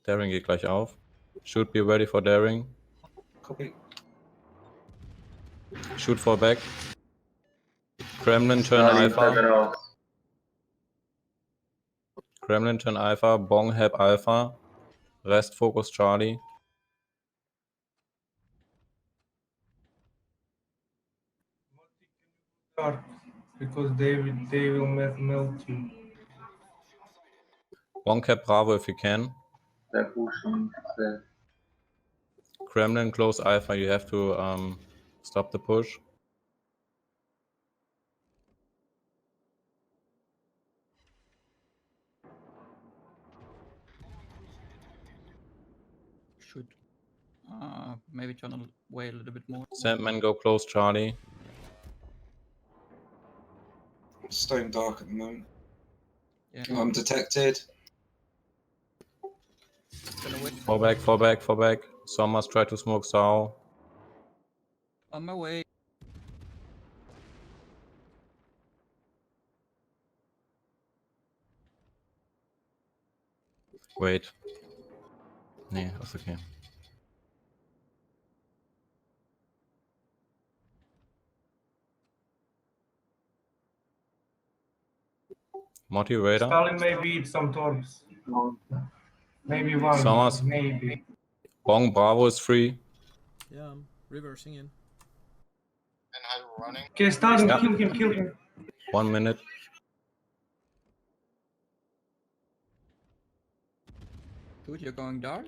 Daring geht gleich auf. Shoot, be ready for daring. Copy. Shoot for back. Kremlin turn alpha. Kremlin turn alpha. Bong help alpha. Rest focus Charlie. Because they will melt you. Bong cap Bravo if you can. They're pushing. Kremlin close alpha. You have to stop the push. Should maybe turn away a little bit more. Sandman go close Charlie. Stone dark at the moment. Yeah. I'm detected. Gonna wait. Fall back, fall back, fall back. Sommers try to smoke Sao. On my way. Wait. Nee, ist okay. Motivator. Stalin maybe eat some torps. Maybe one. Sommers. Maybe. Bong Bravo is free. Yeah, I'm reversing in. And I'm running. Okay, Stalin, Yeah. kill him. 1 minute. Dude, you're going dark?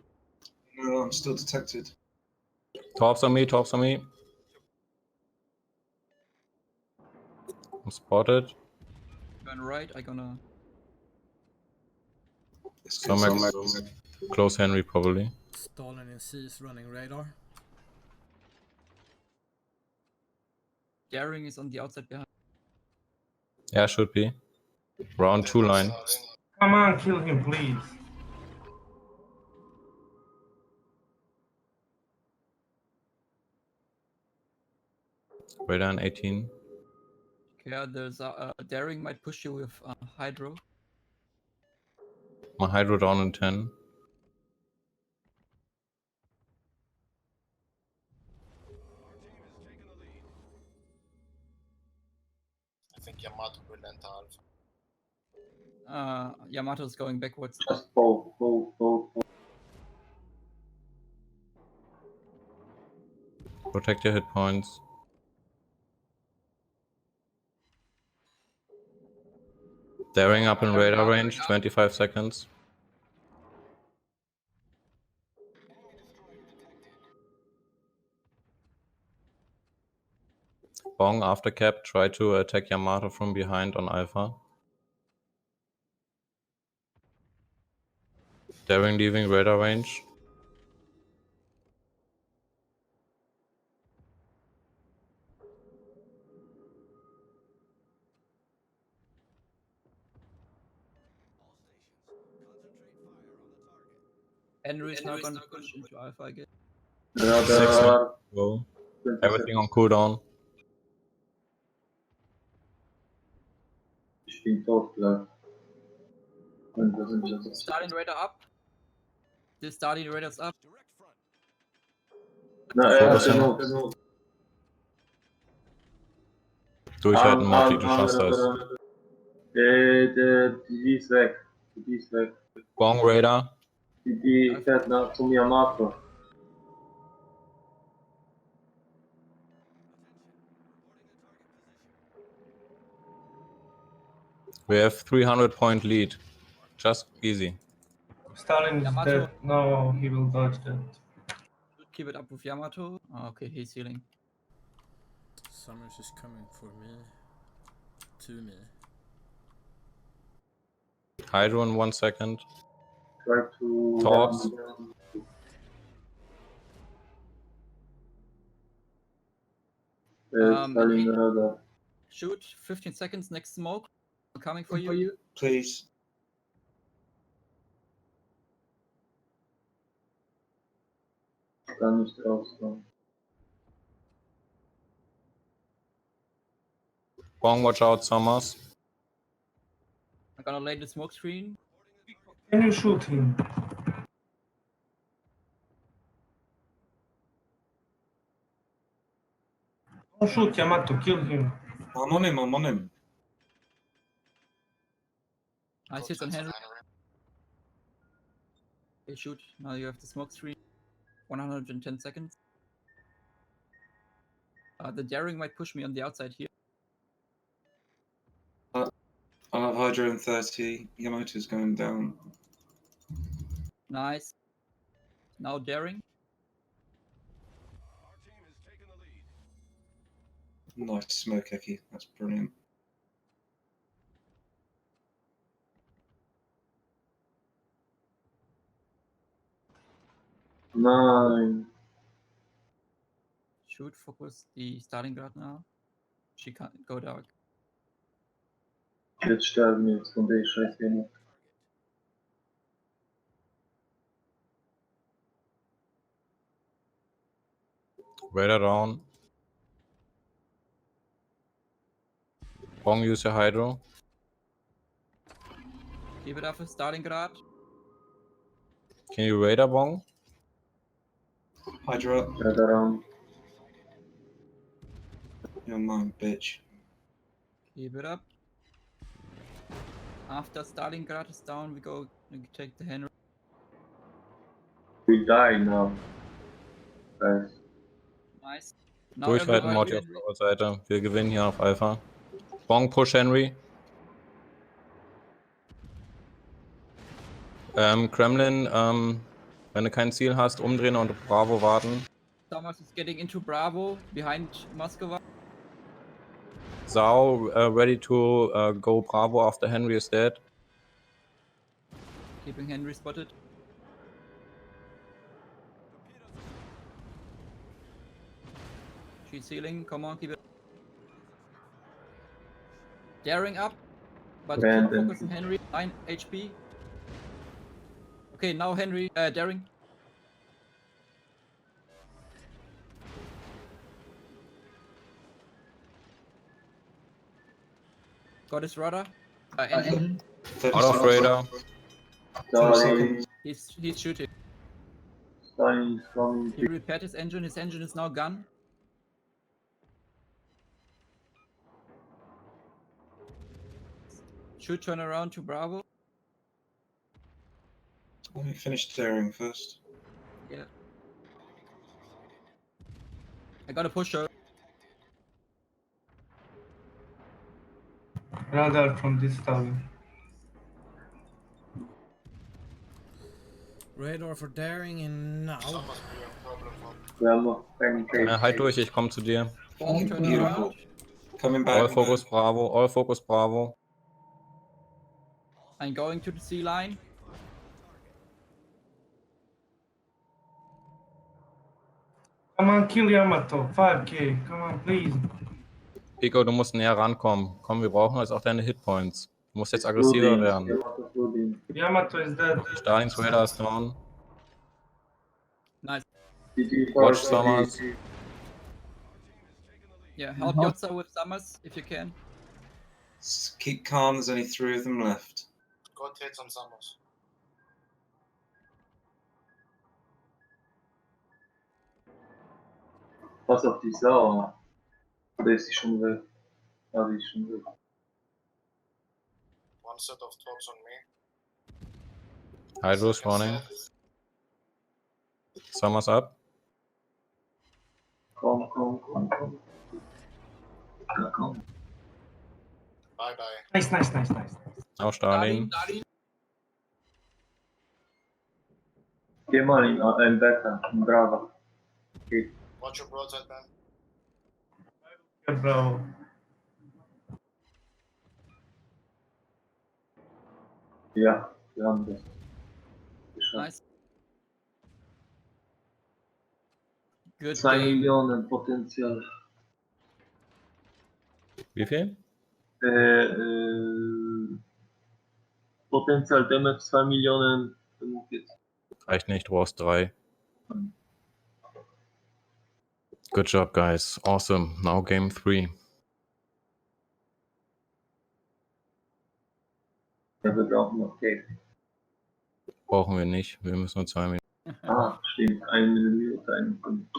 No, I'm still detected. Torps on me, torps on me. I'm spotted. Going right, I gonna... Sommer close Henry probably. Stalin in C is running radar. Daring is on the outside behind. Yeah, should be. Round 2 line. Come on, kill him, please. Radar in 18. Yeah, there's Daring might push you with Hydro. My Hydro down in 10. I think Yamato will enter alpha. Yamato is going backwards. Just hold. Protect your hit points. Daring up in radar range, 25 seconds. Bong after cap, try to attack Yamato from behind on alpha. Daring leaving radar range. Henry is now gonna push into alpha again. Radar. Go. Everything on cooldown. Ich bin tot, klar. Starting radar up. The starting radar's up. Na, Focus him. genug. Durchhalten, Morty, du schaffst das. Die ist weg. Die ist weg. Bong radar. Die fährt nach zum Yamato. We have 300 point lead. Just easy. Stalin is Yamato. dead. No, he will dodge that. Keep it up with Yamato. Oh, okay, he's healing. Summers is coming for me. To me. Hydro in 1 second. Try to... Torps. Stalin radar. Shoot, 15 seconds, next smoke. I'm coming for you. Please. Kann nicht rauskommen. Bong, watch out, Sommers. I'm gonna lay the smoke screen. Can you shoot him? Don't shoot Yamato, kill him. I'm on him, I'm on him. Nice Go hits on tits Henry. Henry. Okay, shoot. Now you have the smoke screen. 110 seconds. The daring might push me on the outside here. I have Hydro in 30. Yamato's going down. Nice. Now daring. Nice smoke, Eki. That's brilliant. Nein. Shoot, focus the Stalingrad now. She can't go dark. Jetzt sterben jetzt von der scheiß Demo. Radar down. Bong, use your hydro. Keep it up for Stalingrad. Can you radar Bong? Hydro up. Radar on. You're mine, bitch. Keep it up. After Stalingrad is down, we go and take the Henry. We die now. Guys. Nice. Now Durchhalten, everybody Morty auf Henry. eurer Seite. Wir gewinnen hier auf Alpha. Bong, push Henry. Kremlin, wenn du kein Ziel hast, umdrehen und Bravo warten. Thomas is getting into Bravo behind Moscow. Zhao, ready to go Bravo after Henry is dead. Keeping Henry spotted. She's healing. Come on, keep it. Daring up. But keep Brandon. focus on Henry. 9 HP. Okay, now Henry. Daring. Got his rudder. Engine. 30 Out of seconds. radar. Stalin. He's shooting. Stalin is coming. He repaired his engine. His engine is now gone. Should turn around to Bravo. Let me finish daring first. Yeah. I got a pusher. Radar from this tower. Radar for daring and now. Some must be a problem for Wir haben noch keinen Case. Halt durch, ich komme zu dir. Bong turn Beautiful. around. Coming All back. focus Bravo, all focus Bravo. I'm going to the sea line. Come on, kill Yamato. 5k. Come on, please. Pico, du musst näher rankommen. Komm, wir brauchen jetzt auch deine Hitpoints. Du musst jetzt aggressiver werden. Yamato Flodin. Yamato is dead. Stalins Radar ist down. Nice. GG Watch Force, Summers. GG. Yeah, help Yotza with Summers if you can. Keep calm, there's only 3 of them left. go tits on Summers. Pass auf die Sau. Oder ist sie schon weg? Ah, die ist schon weg. One set of talks on me. Hydro's Second running. set. Summers up. Komm, komm, komm, komm. Ja, komm. Bye bye. Nice, nice, nice, nice. Auch Stalin. Geh mal in Beta, in Brava. Okay. Watch your broadside, man. Yeah, bro. Ja, wir haben das. Geschafft. Nice. Good 2 game. Millionen Potenzial. Wie viel? Potenzial Damage 2 Millionen 45. Reicht nicht, du brauchst 3. Good job, guys. Awesome. Now game 3. Ja, wir brauchen noch Geld. Brauchen wir nicht. Wir müssen nur 2 Minuten. Ah, stimmt. 1 Minute, 1 Minute.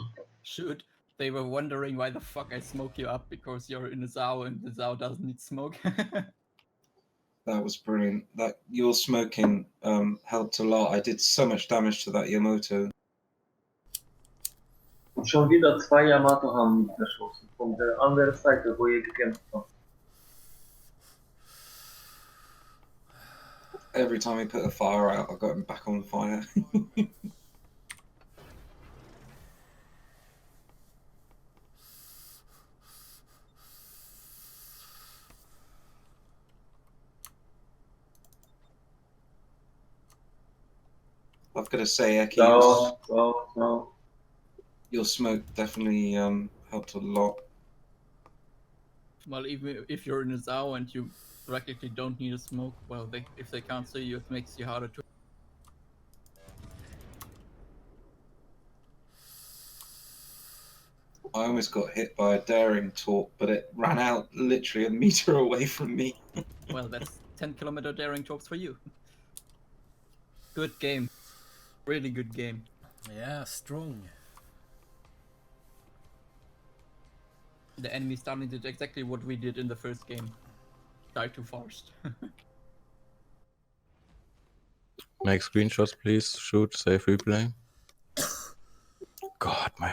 Shoot. They were wondering why the fuck I smoke you up because you're in a ZAO and the ZAO doesn't need smoke. That was brilliant. That your smoking helped a lot. I did so much damage to that Yamato. Schon wieder 2 Yamato haben mich erschossen. Von der anderen Seite, wo ihr gekämpft habt. Every time he put a fire out, I got him back on fire. I've got to say, Eki, So. your smoke definitely helped a lot. Well, even if you're in a ZAO and you practically don't need a smoke, well, if they can't see you, it makes you harder to. I almost got hit by a daring talk, but it ran out literally a meter away from me. Well, that's 10-kilometer daring talks for you. Good game. Really good game. Yeah, strong. The enemy starting did exactly what we did in the first game. Die too fast. Make screenshots, please. Shoot, save replay. God, my